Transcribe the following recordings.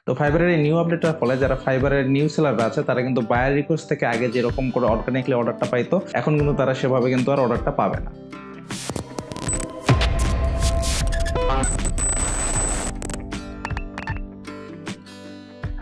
তো ফাইবারের এই নিউ আপডেটের ফলে যারা ফাইবারের নিউ সেলাররা আছে তারা কিন্তু বায়ার রিকোয়েস্ট থেকে আগে যেরকম করে অর্গানিকলি অর্ডারটা পাইতো, এখন কিন্তু তারা সেভাবে কিন্তু আর অর্ডারটা পাবে না।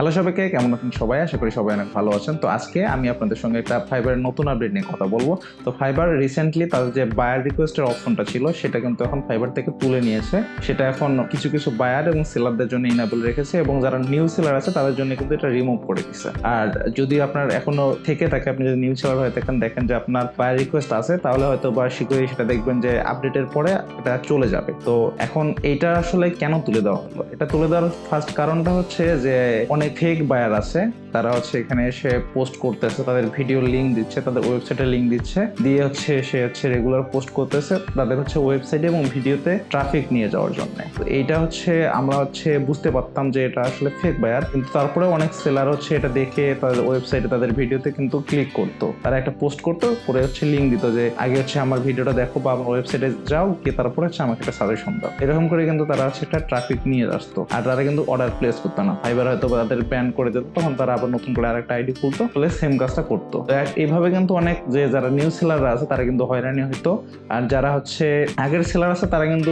হ্যালো সবাইকে, কেমন আছেন সবাই? আশা করি সবাই অনেক ভালো আছেন। তো আজকে আমি আপনাদের সঙ্গে একটা ফাইবারের নতুন আপডেট নিয়ে কথা বলবো। তো ফাইবার রিসেন্টলি তাদের যে বায়ার রিকোয়েস্টের অপশনটা ছিল সেটা কিন্তু এখন ফাইবার থেকে তুলে নিয়েছে। সেটা এখন কিছু কিছু বায়ার এবং সেলারদের জন্য ইনেবল রেখেছে, এবং যারা নিউ সেলার আছে তাদের জন্য কিন্তু এটা রিমুভ করে দিচ্ছে। আর যদি আপনার এখনো থেকে থাকে, আপনি যদি নিউ সেলার হয়ে থাকেন, দেখেন যে আপনার বায়ার রিকোয়েস্ট আছে, তাহলে হয়তো বা শীঘ্রই সেটা দেখবেন যে আপডেটের পরে এটা চলে যাবে। তো এখন এইটা আসলে কেন তুলে দেওয়া হলো? এটা তুলে দেওয়ার ফার্স্ট কারণটা হচ্ছে যে অনেক ফেক বায়ার আছে, তারা হচ্ছে এখানে এসে পোস্ট করতেছে, তাদের ভিডিও লিঙ্ক দিচ্ছে, তাদের ওয়েবসাইটের লিঙ্ক দিচ্ছে, দিয়ে হচ্ছে সে হচ্ছে রেগুলার পোস্ট করতেছে তাদের হচ্ছে ওয়েবসাইটে এবং ভিডিওতে ট্রাফিক নিয়ে যাওয়ার জন্য। তো এইটা হচ্ছে আমরা হচ্ছে বুঝতে পারতাম যে এটা আসলে ফেক বায়ার, কিন্তু তারপরে অনেক সেলার হচ্ছে এটা দেখে তাদের ওয়েবসাইটে তাদের ভিডিওতে কিন্তু ক্লিক করতো, তারা একটা পোস্ট করতো, পরে হচ্ছে লিঙ্ক দিত যে আগে হচ্ছে আমার ভিডিওটা দেখো বা আমার ওয়েবসাইটে যাও, গিয়ে তারপরে হচ্ছে আমাকে একটা সাজেশন দাও। এরকম করে কিন্তু তারা হচ্ছে একটা ট্রাফিক নিয়ে আসতো, আর তারা কিন্তু অর্ডার প্লেস করতো না। ফাইবার হয়তো তাদের ব্যান করে দিত, তখন তারা আবার নতুন করে আরেকটা আইডি খুলতো, তাহলে সেম কাজটা করতো। তো এইভাবে কিন্তু অনেক যে যারা নিউ সেলাররা আছে তারা কিন্তু হয়রানি হইতো, আর যারা হচ্ছে আগের সেলার আছে তারা কিন্তু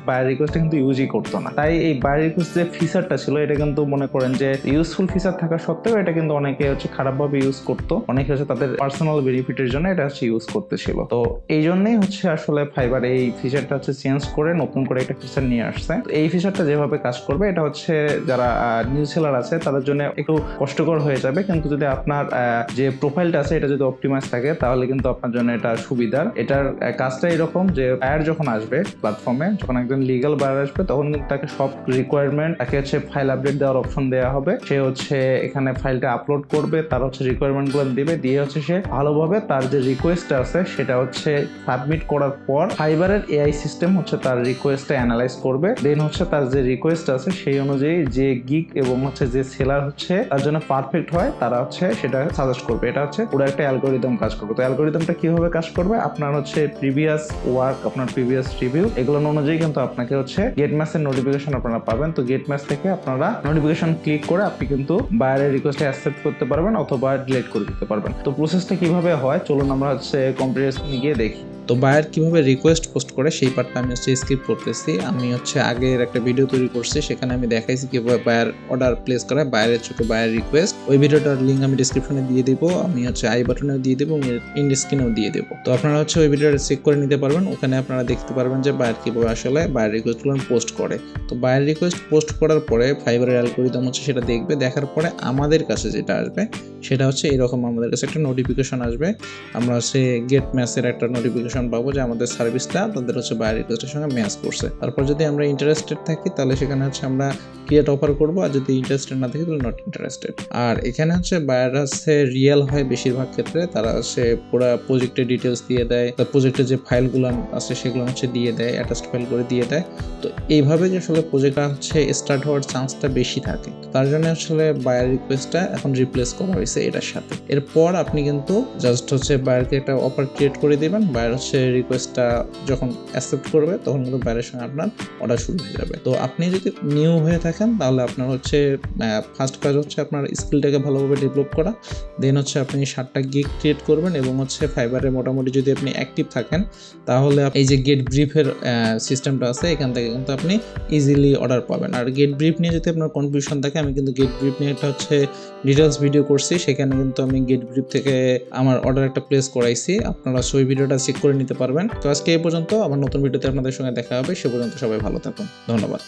বায়ার রিকোয়েস্টটা কিন্তু ইউজই করতো না। তাই এই বায়ার রিকোয়েস্ট যে ফিচারটা ছিল এটা কিন্তু মনে করেন যে ইউজফুল ফিচার থাকা সত্ত্বেও এটা কিন্তু অনেকে হচ্ছে খারাপভাবে ইউজ করতো, অনেকে হচ্ছে তাদের পার্সোনাল বেনিফিটের জন্য এটা হচ্ছে ইউজ করতেছিল। তো এই জন্যই হচ্ছে আসলে ফাইবার এই ফিচারটা হচ্ছে চেঞ্জ করে নতুন করে একটা ফিচার নিয়ে আসছে। এই ফিচারটা যেভাবে কাজ করবে, এটা হচ্ছে যারা নিউ সেলার আছে তাদের জন্য একটু কষ্টকর হয়ে যাবে, কিন্তু যদি আপনার যে প্রোফাইলটা আছে এটা যদি অপটিমাইজ থাকে তাহলে কিন্তু আপনার জন্য এটা সুবিধার। এটার কাজটা এরকম যে বায়ার যখন আসবে প্ল্যাটফর্মে, যখন একজন লিগ্যাল বায়ার আসবে, তখন কিন্তু তাকে সব রিকোয়ারমেন্ট, তাকে হচ্ছে ফাইল আপডেট দেওয়ার অপশন দেওয়া হবে। সে হচ্ছে এখানে ফাইলটা আপলোড করবে, তার হচ্ছে রিকোয়ারমেন্ট গুলো দিবে, দিয়ে হচ্ছে সে ভালোভাবে তার যে রিকোয়েস্ট আছে সেটা হচ্ছে সাবমিট করার পর ফাইবারের এআই সিস্টেম হচ্ছে তার রিকোয়েস্টটা অ্যানালাইজ করবে। দেন হচ্ছে তার যে রিকোয়েস্ট আছে সেই অনুযায়ী যে গিগ এবং হচ্ছে যে সেলার হচ্ছে তার জন্য পারফেক্ট হয়, তারা হচ্ছে সেটা সাজেস্ট করবে। এটা হচ্ছে পুরো একটা অ্যালগোরিদম কাজ করবে। তো অ্যালগোরিদমটা কিভাবে কাজ করবে, আপনার হচ্ছে প্রিভিয়াস ওয়ার্ক, আপনার প্রিভিয়াস রিভিউ, এগুলো অনুযায়ী কিন্তু আপনাকে হচ্ছে গেট ম্যাচের নোটিফিকেশন আপনারা পাবেন। তো গেট ম্যাচ থেকে আপনারা নোটিফিকেশন ক্লিক করে আপনি কিন্তু বায়ারের রিকোয়েস্টে অ্যাকসেপ্ট করতে পারবেন অথবা ডিলিট করে দিতে পারবেন। তো প্রসেসটা কিভাবে হয় চলুন আমরা হচ্ছে কম্পিউটার স্ক্রিনে গিয়ে দেখি। তো বায়ার কিভাবে রিকোয়েস্ট পোস্ট করে সেই পার্টটা আমি হচ্ছে স্কিপ করতেছি। আমি হচ্ছে আগের একটা ভিডিও তৈরি করছি, সেখানে আমি দেখাইছি কিভাবে বায়ার অর্ডার প্লেস করে, বায়ারের ছোট বায়ার রিকোয়েস্ট। ওই ভিডিওটার লিঙ্ক আমি ডিসক্রিপশনে দিয়ে দিব, আমি হচ্ছে আই বাটনেও দিয়ে দেবো, ইন্ড স্ক্রিনেও দিয়ে দেবো। তো আপনারা হচ্ছে ওই ভিডিওটা চেক করে নিতে পারবেন, ওখানে আপনারা দেখতে পারবেন যে বায়ার কিভাবে আসলে বায়ার রিকোয়েস্টগুলো পোস্ট করে। তো বায়ার রিকোয়েস্ট পোস্ট করার পরে ফাইবারের অ্যালগোরিদম হচ্ছে সেটা দেখবে, দেখার পরে আমাদের কাছে যেটা আসবে সেটা হচ্ছে এরকম, আমাদের কাছে একটা নোটিফিকেশন আসবে। আমরা হচ্ছে গেট ম্যাচের একটা নোটিফিকেশন পাবো যে আমাদের সার্ভিসটা তাদের হচ্ছে বায়ার রিকোয়েস্টের সঙ্গে ম্যাচ করছে। তারপর যদি আমরা ইন্টারেস্টেড থাকি তাহলে সেখানে হচ্ছে আমরা ক্রিয়েট অফার করবো, আর যদি ইন্টারেস্টেড না থাকি তাহলে নট ইন্টারেস্টেড। আর এখানে হচ্ছে বায়ার হচ্ছে রিয়েল হয় বেশিরভাগ ক্ষেত্রে, তারা হচ্ছে পুরো প্রজেক্টের ডিটেলস দিয়ে দেয়, তার প্রজেক্টের যে ফাইলগুলো আছে সেগুলো হচ্ছে দিয়ে দেয়, অ্যাটাচড ফাইল করে দিয়ে দেয়। তো এইভাবে যে আসলে প্রজেক্টটা হচ্ছে স্টার্ট হওয়ার চান্সটা বেশি থাকে, তার জন্য আসলে বায়ার রিকোয়েস্টটা এখন রিপ্লেস করা হয়েছে এটার সাথে। এরপর আপনি কিন্তু জাস্ট হচ্ছে বায়ারকে একটা অফার ক্রিয়েট করে দিবেন, বায়ার হচ্ছে রিকোয়েস্টটা যখন অ্যাকসেপ্ট করবে তখন কিন্তু বায়ারের সঙ্গে আপনার অর্ডার শুরু হয়ে যাবে। তো আপনি যদি নিউ হয়ে থাকেন তাহলে আপনার হচ্ছে ফার্স্ট কাজ হচ্ছে আপনার স্কিলটাকে ভালোভাবে ডেভেলপ করা, দেন হচ্ছে আপনি 7টা গিগ ক্রিয়েট করবেন, এবং হচ্ছে ফাইবারে মোটামুটি যদি আপনি অ্যাক্টিভ থাকেন তাহলে এই যে গেট ব্রিফের সিস্টেমটা আছে এখান থেকে কিন্তু আপনি ইজিলি অর্ডার পাবেন। আর গেট ব্রিফ নিয়ে যদি আপনার কনফিউশন থাকে, আমি কিন্তু গেট ব্রিফ নিয়ে একটা হচ্ছে ডিটেলস ভিডিও করছি, সেখানে কিন্তু আমি গেট ব্রিফ থেকে আমার অর্ডার একটা প্লেস করাইছি, আপনারা সেই ভিডিওটা চেক করে নিতে পারবেন। তো আজকে এই পর্যন্ত, আমার নতুন ভিডিওতে আপনাদের সঙ্গে দেখা হবে। সে পর্যন্ত সবাই ভালো থাকুন, ধন্যবাদ।